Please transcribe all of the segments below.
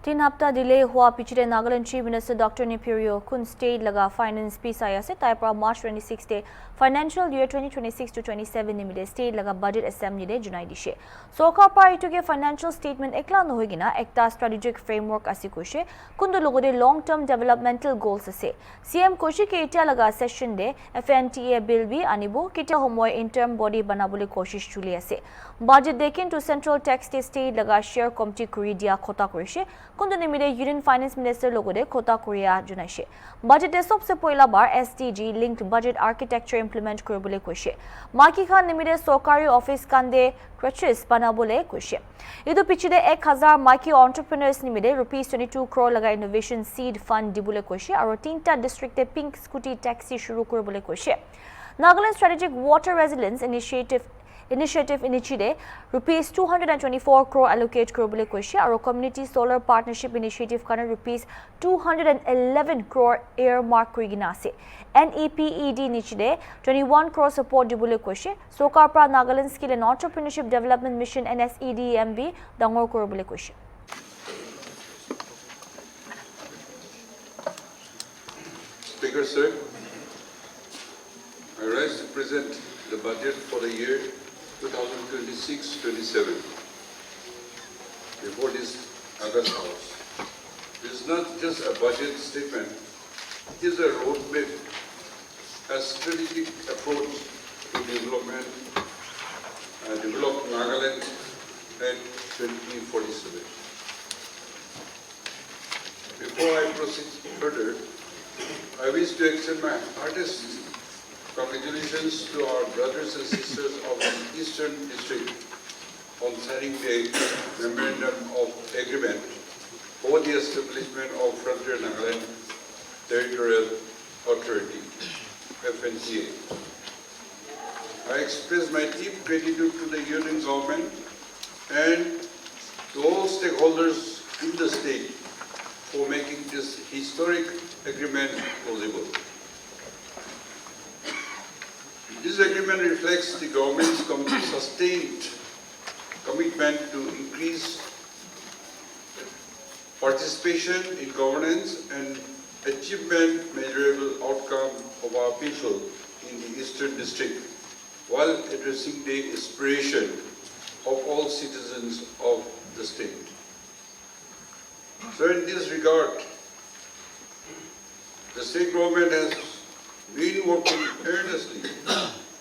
तीन हफ्ता डिले हुआ पिछले Nagaland chief minister doctor Neiphiu Rio कुन स्टेट लगा फाइनेंस पीस आया से ताइपरा मार्च 26 डे फाइनेंशियल ईयर 2026 to 27 निमिले स्टेट लगा बजट असेंबली दे जुनाई दिशे सरकार पार्टी के फाइनेंशियल स्टेटमेंट एकला नहोगिना एकता स्ट्रेटेजिक फ्रेमवर्क असि कोशे कुंदो लोगोदे लॉन्ग टर्म डेवलपमेंटल गोल्स असे सीएम कोशे के इटा लगा सेशन दे एफएनटीए बिल भी आनिबो किटा हमय इंटर्म बॉडी बनाबोले कोशिश चुली असे बजट देकिन टू सेंट्रल टैक्स दे स्टेट लगा शेयर कमिटी करि दिया खोता करिसे कुंदो निमिले यूनियन फाइनेंस मिनिस्टर लोगोदे खोता करिया जुनाइसे बजट दे सबसे पहिला बार SDG linked budget architecture implement करबोले कोशे माकी खान निमिले सरकारी ऑफिस कांदे क्रचेस बनाबोले कोशे इदु पिछले 1000 माइक्रो एंटरप्रेन्योर्स निमिले ₹22 करोड़ लगा इनोवेशन सीड फंड दिबोले कोशे और तीनटा डिस्ट्रिक्ट ते पिंक स्कूटी टैक्सी शुरू करबोले कोशे Nagaland strategic water resilience Initiative initiate rupees 224 crore allocate करबोले कोशे और community solar partnership initiative kana rupees 211 crore earmark करिगिना से NEPED initiate 21 crore support दिबोले कोशे सरकार pra Nagaland skill and entrepreneurship development mission NSEDMB dangor करबोले कोशे Speaker sir, I rise to present the budget for the year 2026-27 before this August House. This is not just a budget statement, it is a roadmap, a strategic approach to develop Nagaland at 2047. Before I proceed further, I wish to extend my heartiest congratulations to our brothers and sisters of the Eastern District on signing the Memorandum of Agreement for the establishment of Frontier Nagaland Territorial Authority, FNTA. I express my deep gratitude to the Union Government and to all stakeholders in the state for making this historic agreement possible. This agreement reflects the government's sustained commitment to increase participation in governance and achievement measurable outcome of our people in the Eastern District while addressing the aspiration of all citizens of the state. So in this regard, the state government has been working earnestly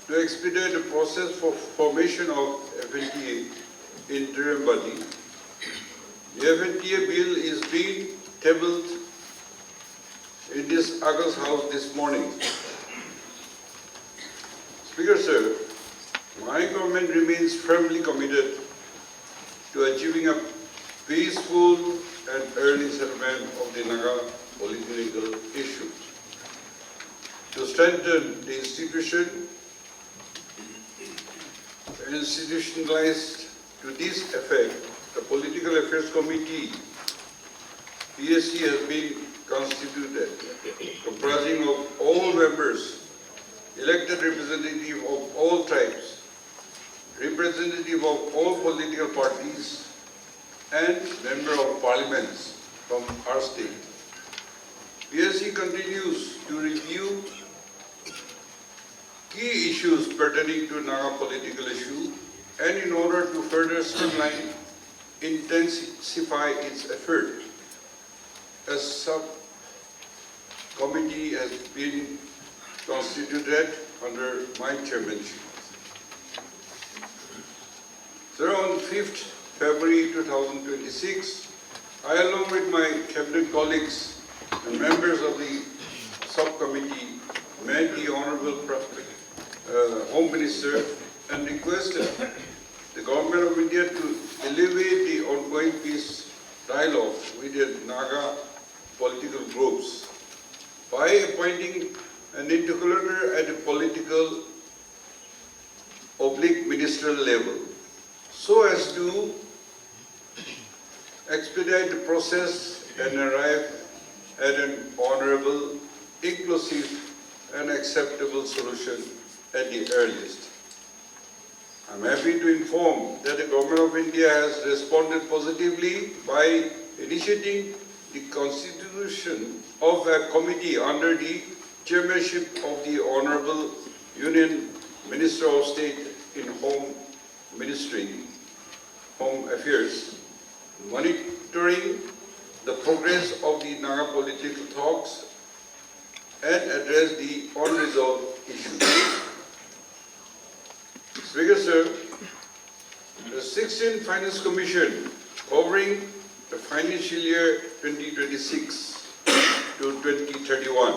to expedite the process for formation of FNTA interim body. The FNTA bill is being tabled in this August House this morning. Speaker sir, my government remains firmly committed to achieving a peaceful and early settlement of the Naga political issue. To strengthen the institutionalized to this effect, the Political Affairs Committee, PSC, has been constituted, comprising of all members, elected representative of all tribes, representative of all political parties, and member of parliaments from our state. PSC continues to review key issues pertaining to Naga political issue and in order to further streamline, intensify its effort, a sub-committee has been constituted under my chairmanship. So on 5th February 2026, I along with my cabinet colleagues and members of the subcommittee met the Honorable Home Minister and requested the Government of India to elevate the ongoing peace dialogue with the Naga political groups by appointing an interlocutor at a political ministerial level so as to expedite the process and arrive at an honorable, inclusive and acceptable solution at the earliest. I am happy to inform that the Government of India has responded positively by initiating the constitution of a committee under the chairmanship of the Honorable Union Minister of State in Home Affairs, monitoring the progress of the Naga political talks and address the unresolved issues. Speaker, sir, the 16th Finance Commission covering the financial year 2026 to 2031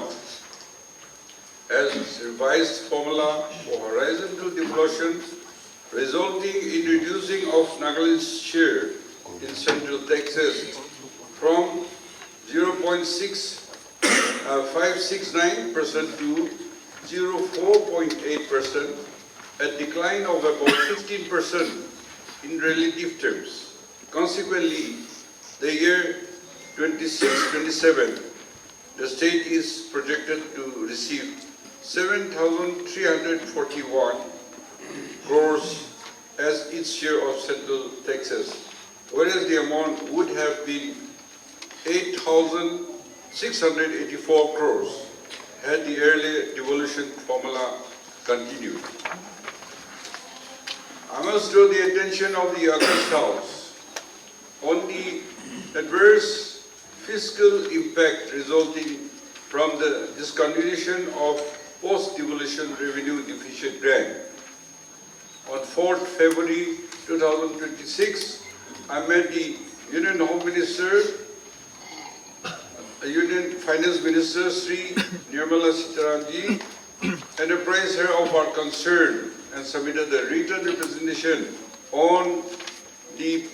has revised formula for horizontal devolution, resulting in reducing of Nagaland's share in central taxes from 0.569% to 0.48%, a decline of about 15% in relative terms. Consequently, the year 26-27, the state is projected to receive 7,341 crores as its share of central taxes, whereas the amount would have been 8,684 crores had the earlier devolution formula continued. I must draw the attention of the August House on the adverse fiscal impact resulting from the discontinuation of post-devolution revenue deficit grant. On 4th February 2026, I met the Union Home Minister, Union Finance Minister Sri Nirmala Sitharamanji, and apprised her of our concern and submitted a written representation on the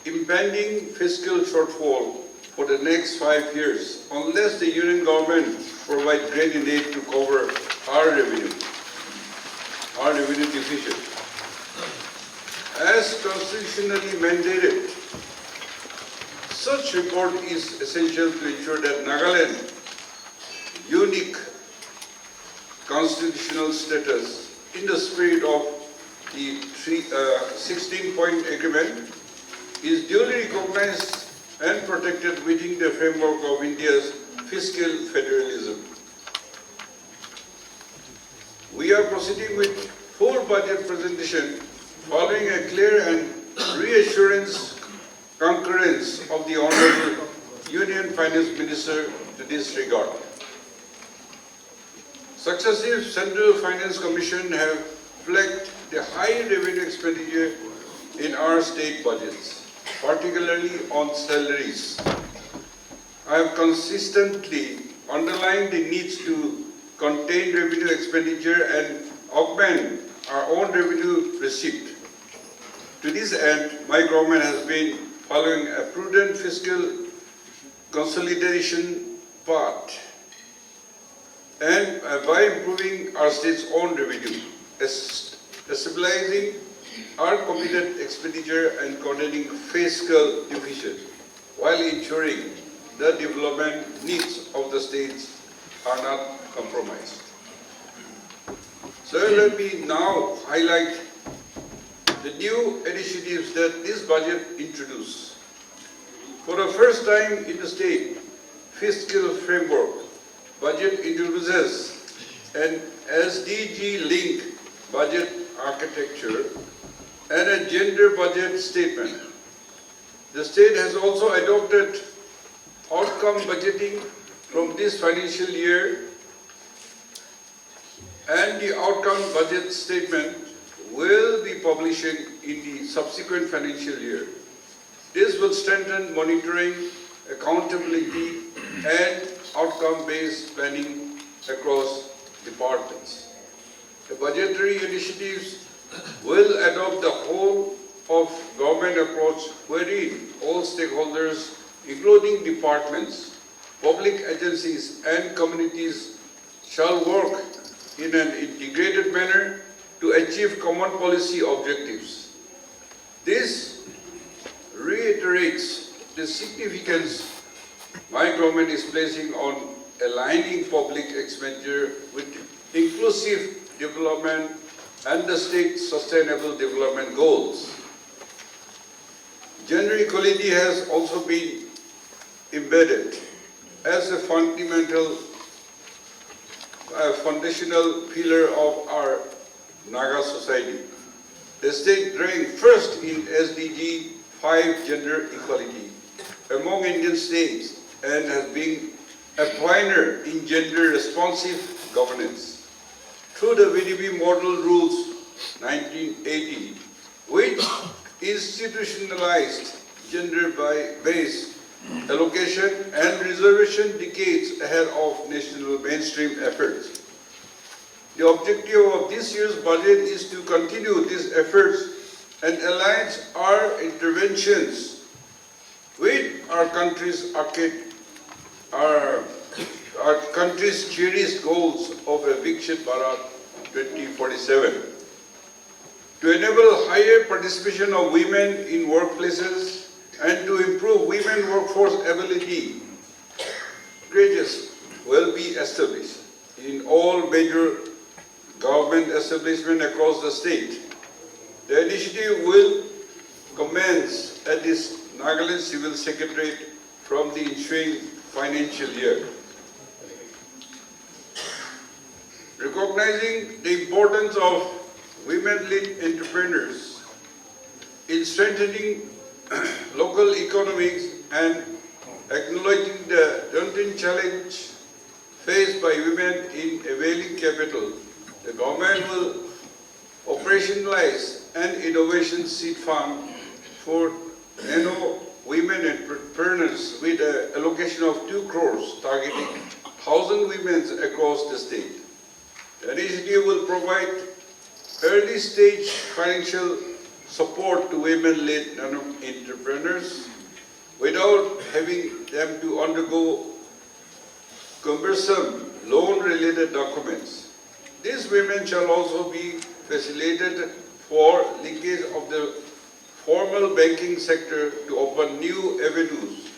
impending fiscal shortfall for the next 5 years unless the Union government provides great aid to cover our revenue deficit. As constitutionally mandated, such report is essential to ensure that Nagaland's unique constitutional status in the spirit of the 16-point agreement is duly recognized and protected within the framework of India's fiscal federalism. We are proceeding with full budget presentation following a clear and reassurance concurrence of the Honorable Union Finance Minister to this regard. Successive Central Finance Commission have flagged the high revenue expenditure in our state budgets, particularly on salaries. I have consistently underlined the needs to contain revenue expenditure and augment our own revenue receipt. To this end, my government has been following a prudent fiscal consolidation path and by improving our state's own revenue, stabilizing our committed expenditure and containing fiscal deficit, while ensuring the development needs of the states are not compromised. So let me now highlight the new initiatives that this budget introduces. For the first time in the state fiscal framework, budget introduces an SDG-linked budget architecture and a gender budget statement. The state has also adopted outcome budgeting from this financial year, and the outcome budget statement will be publishing in the subsequent financial year. This will strengthen monitoring, accountability, and outcome-based planning across departments. The budgetary initiatives will adopt the whole of government approach wherein all stakeholders, including departments, public agencies, and communities shall work in an integrated manner to achieve common policy objectives. This reiterates the significance my government is placing on aligning public expenditure with inclusive development and the state's sustainable development goals. Gender equality has also been embedded as a foundational pillar of our Naga society. The state ranked first in SDG 5 gender equality among Indian states and has been a pioneer in gender responsive governance. Through the VDP Model Rules 1980, which institutionalized gender-based allocation and reservation decades ahead of national mainstream efforts. The objective of this year's budget is to continue these efforts and align our interventions with our country's cherished goals of a Viksit Bharat 2047. To enable higher participation of women in workplaces and to improve women workforce ability, packages will be established in all major government establishments across the state. The initiative will commence at this Nagaland Civil Secretariat from the ensuing financial year. Recognizing the importance of women-led entrepreneurs in strengthening local economics and acknowledging the daunting challenge faced by women in availing capital, the government will operationalize an innovation seed fund for nano women entrepreneurs with an allocation of 2 crores targeting 1,000 women across the state. The initiative will provide early stage financial support to women-led nano entrepreneurs without having them to undergo cumbersome loan-related documents. These women shall also be facilitated for linkage of the formal banking sector to open new avenues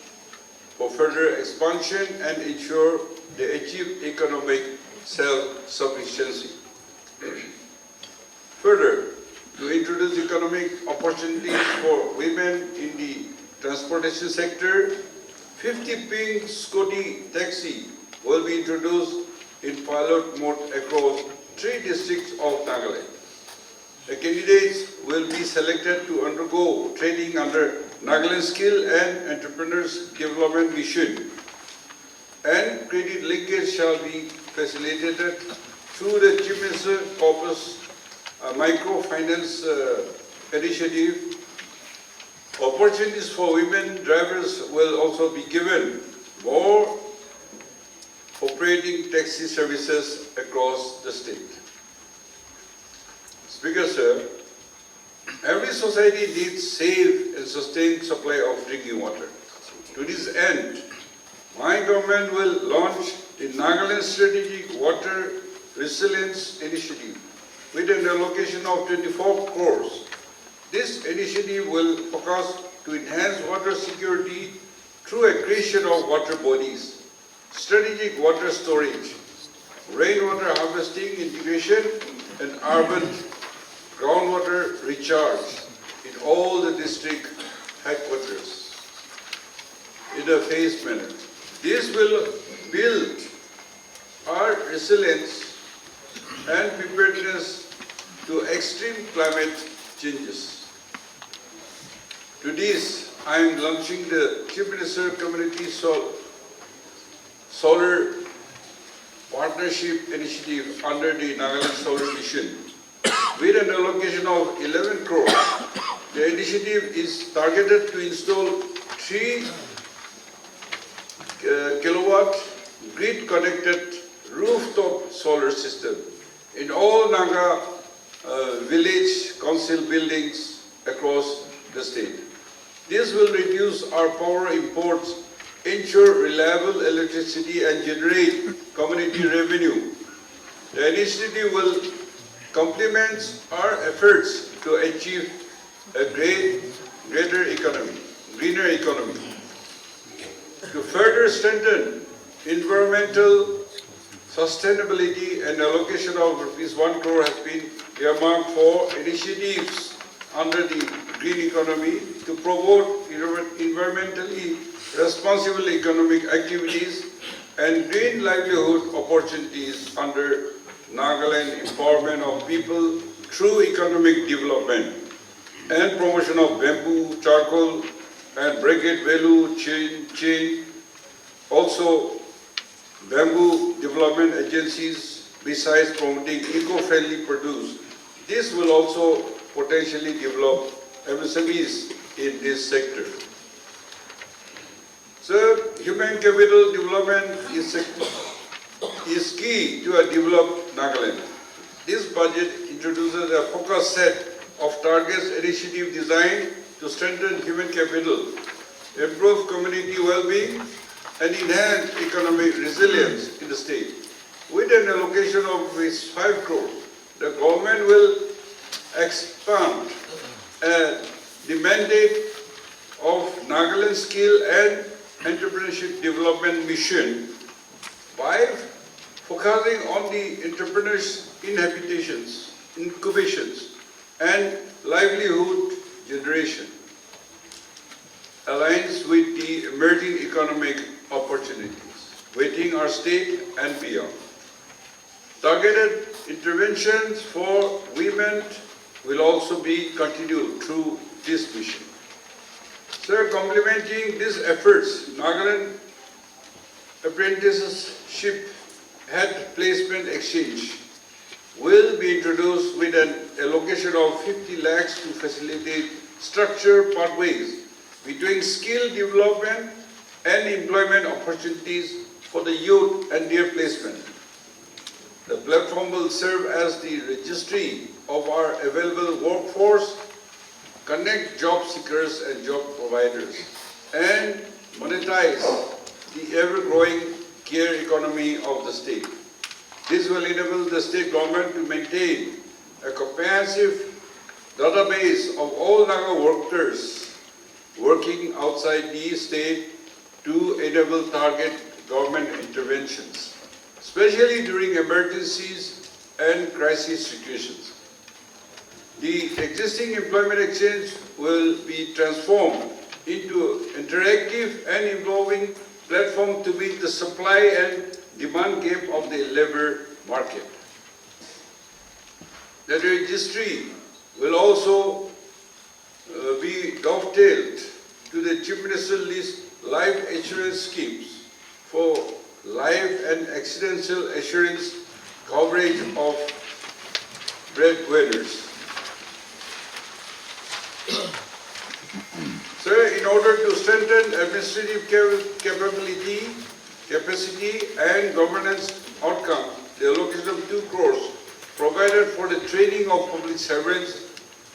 for further expansion and ensure they achieve economic self-sufficiency. Further, to introduce economic opportunities for women in the transportation sector, 50 pink Scotty taxi will be introduced in pilot mode across 3 districts of Nagaland. The candidates will be selected to undergo training under Nagaland Skill and Entrepreneurs Development Mission, and credit linkage shall be facilitated through the Chief Minister Corpus Microfinance Initiative. Opportunities for women drivers will also be given more operating taxi services across the state. Speaker Sir, every society needs safe and sustained supply of drinking water. To this end, my government will launch the Nagaland Strategic Water Resilience Initiative with an allocation of 24 crores. This initiative will focus to enhance water security through a creation of water bodies, strategic water storage, rainwater harvesting integration, and urban groundwater recharge in all the district headquarters in a phased manner. This will build our resilience and preparedness to extreme climate changes. To this, I am launching the Chief Minister Community Solar Partnership Initiative under the Nagaland Solar Mission. With an allocation of 11 crores, the initiative is targeted to install 3 kilowatt grid-connected rooftop solar system in all Naga village council buildings across the state. This will reduce our power imports, ensure reliable electricity, and generate community revenue. The initiative will complement our efforts to achieve a greener economy. To further strengthen environmental sustainability, an allocation of ₹1 crore has been earmarked for initiatives under the green economy to promote environmentally responsible economic activities and green livelihood opportunities under Nagaland empowerment of people through economic development and promotion of bamboo, charcoal and briquette value chain. Also, bamboo development agencies, besides promoting eco-friendly produce, this will also potentially develop MSMEs in this sector. So, human capital development is key to a developed Nagaland. This budget introduces a focused set of targets initiative designed to strengthen human capital, improve community well-being, and enhance economic resilience in the state. With an allocation of 5 crores, the government will expand the mandate of Nagaland Skill and Entrepreneurship Development Mission by focusing on the entrepreneurs' incubations, and livelihood generation, aligns with the emerging economic opportunities waiting our state and beyond. Targeted interventions for women will also be continued through this mission. So, complementing these efforts, Nagaland Apprenticeship Head Placement Exchange will be introduced with an allocation of 50 lakhs to facilitate structured pathways between skill development and employment opportunities for the youth and their placement. The platform will serve as the registry of our available workforce, connect job seekers and job providers, and monetize the ever-growing care economy of the state. This will enable the state government to maintain a comprehensive database of all Naga workers working outside the state to enable target government interventions, especially during emergencies and crisis situations. The existing employment exchange will be transformed into interactive and evolving platform to meet the supply and demand gap of the labor market. The registry will also be dovetailed to the Chief Minister list life assurance schemes for life and accidental assurance coverage of breadwinners. So, in order to strengthen administrative capacity and governance outcome, the allocation of 2 crores provided for the training of public servants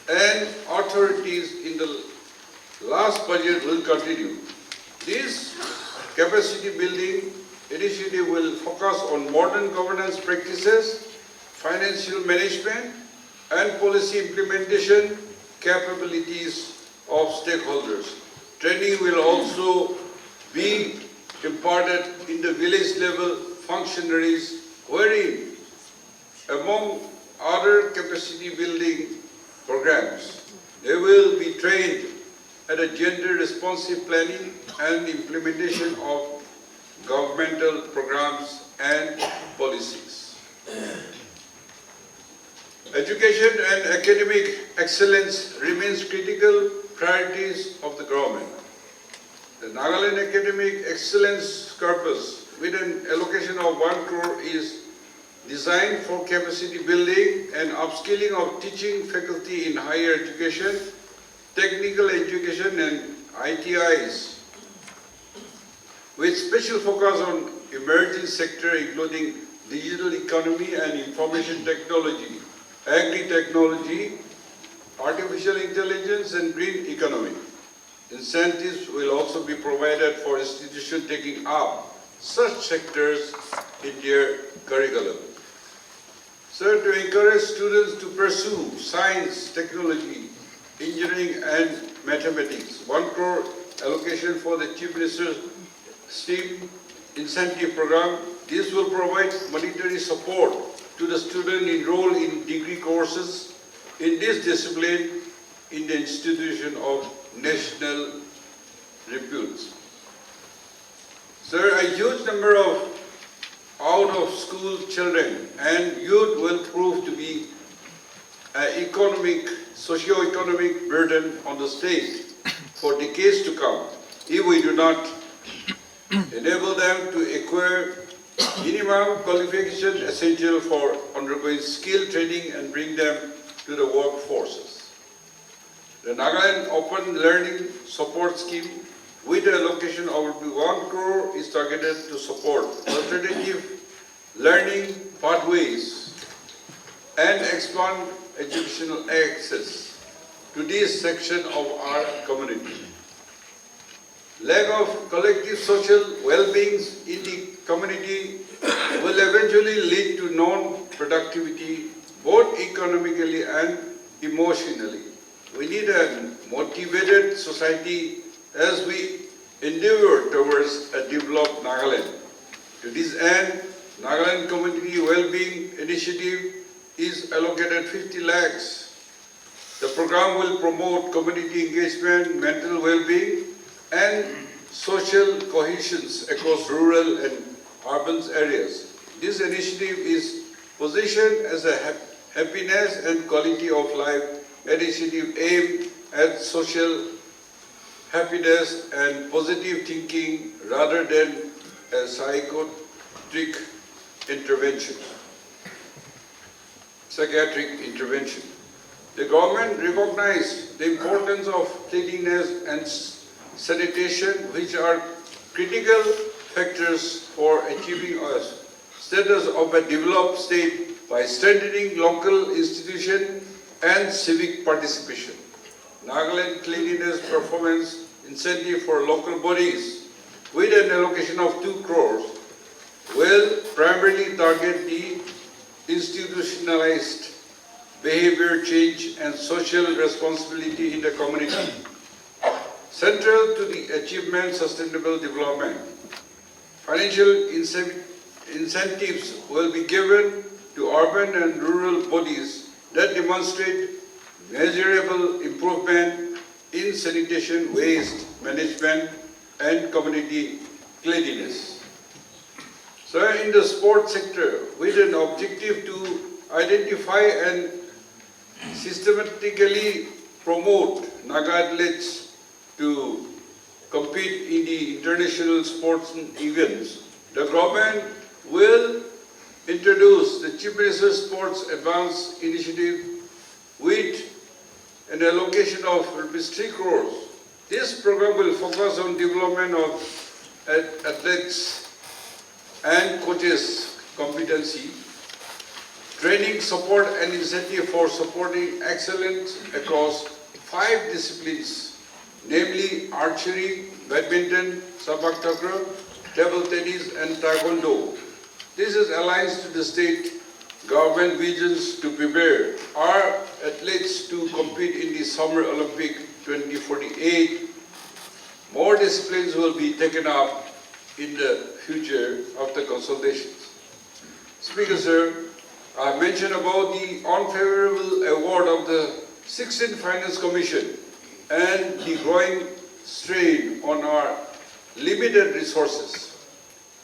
and authorities in the last budget will continue. This capacity building initiative will focus on modern governance practices, financial management, and policy implementation capabilities of stakeholders. Training will also be imparted in the village level functionaries, wherein among other capacity building programs, they will be trained at a gender responsive planning and implementation of governmental programs and policies. Education and academic excellence remains critical priorities of the government. The Nagaland Academic Excellence Corpus, with an allocation of 1 crore, is designed for capacity building and upskilling of teaching faculty in higher education, technical education and ITIs, with special focus on emerging sector including digital economy and information technology, agri-technology, artificial intelligence and green economy. Incentives will also be provided for institutions taking up such sectors in their curriculum. So, to encourage students to pursue science, technology, engineering and mathematics, 1 crore allocation for the Chief Minister's STEAM incentive program. This will provide monetary support to the student enrolled in degree courses in this discipline in the institution of national repute. Sir, a huge number of out-of-school children and youth will prove to be an socio-economic burden on the state for decades to come if we do not enable them to acquire minimum qualification essential for undergoing skill training and bring them to the workforces. The Nagaland Open Learning Support Scheme with an allocation of 1 crore is targeted to support alternative learning pathways and expand educational access to this section of our community. Lack of collective social well-being in the community will eventually lead to non-productivity both economically and emotionally. We need a motivated society as we endeavor towards a developed Nagaland. To this end, Nagaland Community Wellbeing Initiative is allocated 50 lakhs. The program will promote community engagement, mental well-being, and social cohesion across rural and urban areas. This initiative is positioned as a happiness and quality of life initiative aimed at social happiness and positive thinking rather than a psychiatric intervention. The government recognized the importance of cleanliness and sanitation, which are critical factors for achieving a status of a developed state by strengthening local institutions and civic participation. Nagaland Cleanliness Performance Incentive for local bodies with an allocation of 2 crores will primarily target the institutionalized behavior change and social responsibility in the community. Central to the achievement sustainable development, financial incentives will be given to urban and rural bodies that demonstrate measurable improvement in sanitation, waste management, and community cleanliness. So in the sports sector, with an objective to identify and systematically promote Naga athletes to compete in the international sports events, the government will introduce the Chief Minister's Sports Advance Initiative with an allocation of ₹3 crores. This program will focus on development of athletes and coaches' competency, training, support and incentive for supporting excellence across 5 disciplines, namely archery, badminton, sepak takraw, table tennis and taekwondo. This is aligned to the state government visions to prepare our athletes to compete in the Summer Olympic 2048. More disciplines will be taken up in the future after consultations. Speaker, sir, I mentioned about the unfavorable award of the 16th Finance Commission and the growing strain on our limited resources.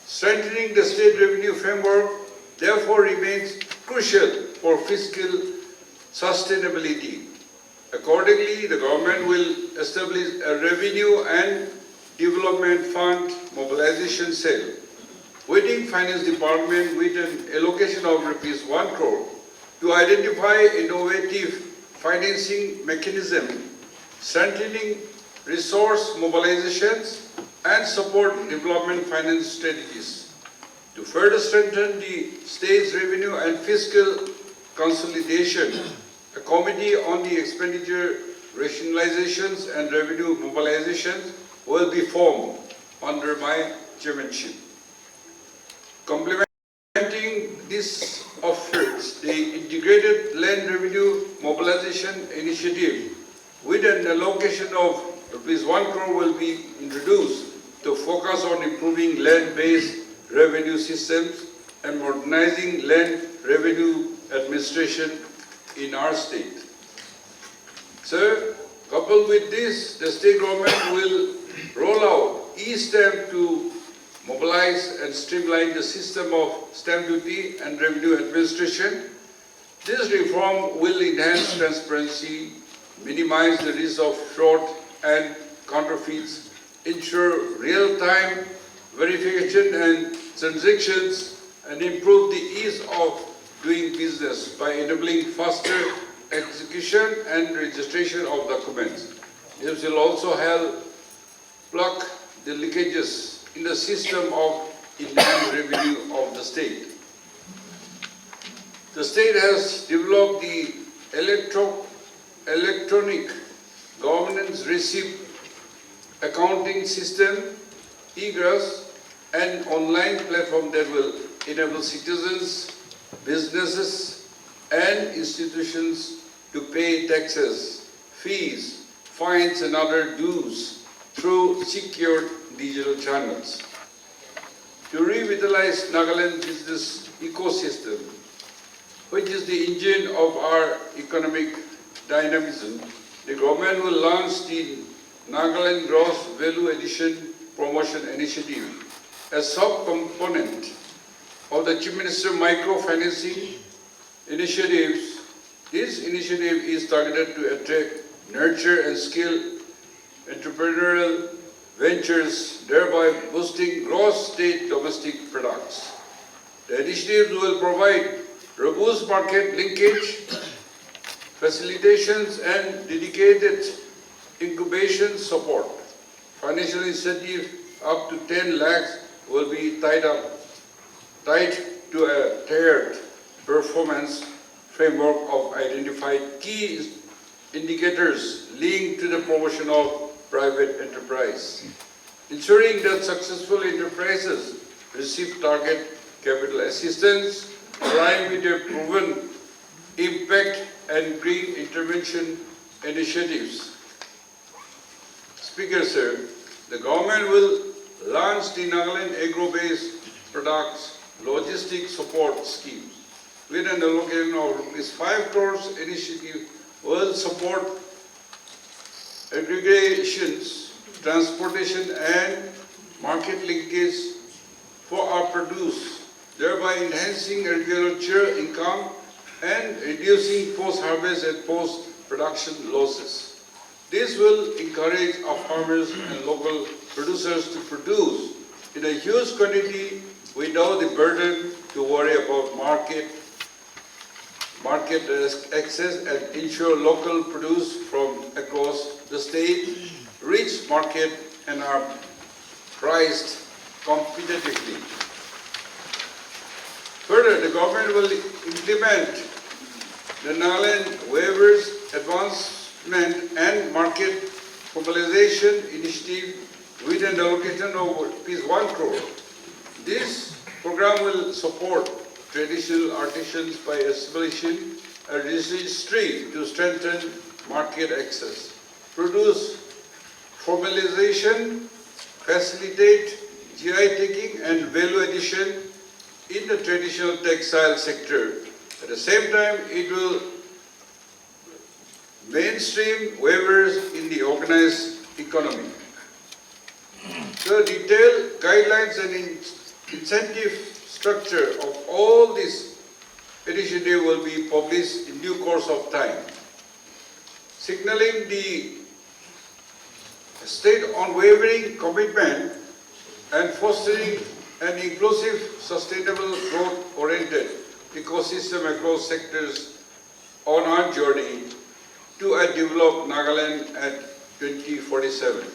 Strengthening the state revenue framework therefore remains crucial for fiscal sustainability. Accordingly, the government will establish a revenue and development fund mobilization cell within Finance Department with an allocation of ₹1 crore to identify innovative financing mechanism, strengthening resource mobilizations and support development finance strategies. To further strengthen the state's revenue and fiscal consolidation, a committee on the expenditure rationalizations and revenue mobilizations will be formed under my chairmanship. Complementing these efforts, the Integrated Land Revenue Mobilization Initiative with an allocation of ₹1 crore will be introduced to focus on improving land-based revenue systems and modernizing land revenue administration in our state. Sir, coupled with this, the state government will roll out e-stamp to mobilize centralize and streamline the system of stamp duty and revenue administration. This reform will enhance transparency, minimize the risk of fraud and counterfeits, ensure real-time verification and transactions, and improve the ease of doing business by enabling faster execution and registration of documents. This will also help plug the leakages in the system of inland revenue of the state. The state has developed the electronic governance receipt accounting system, eGRAS, an online platform that will enable citizens, businesses, and institutions to pay taxes, fees, fines, and other dues through secure digital channels. To revitalize Nagaland business ecosystem, which is the engine of our economic dynamism, the government will launch the Nagaland Gross Value Addition Promotion Initiative, a sub-component of the Chief Minister Microfinancing Initiatives. This initiative is targeted to attract, nurture, and scale entrepreneurial ventures, thereby boosting gross state domestic products. The initiatives will provide robust market linkage, facilitations, and dedicated incubation support. Financial incentive up to 10 lakhs will be tied to a tiered performance framework of identified key indicators linked to the promotion of private enterprise, ensuring that successful enterprises receive target capital assistance aligned with their proven impact and green intervention initiatives. Speaker, sir, the government will launch the Nagaland agro-based products logistics support schemes with an allocation of ₹5 crores. Initiative will support aggregations, transportation, and market linkage for our produce, thereby enhancing agriculture income and reducing post-harvest and post-production losses. This will encourage our farmers and local producers to produce in a huge quantity without the burden to worry about market access, and ensure local produce from across the state reach market and are priced competitively. Further, the government will implement the Nagaland Waivers Advancement and Market Formalization Initiative with an allocation of ₹1 crore. This program will support traditional artisans by establishing a registry to strengthen market access, produce formalization, facilitate GI tagging and value addition in the traditional textile sector. At the same time, it will mainstream waivers in the organized economy. The detailed guidelines and incentive structure of all this initiative will be published in due course of time, signaling the state unwavering commitment and fostering an inclusive, sustainable, growth-oriented ecosystem across sectors on our journey to a developed Nagaland at 2047.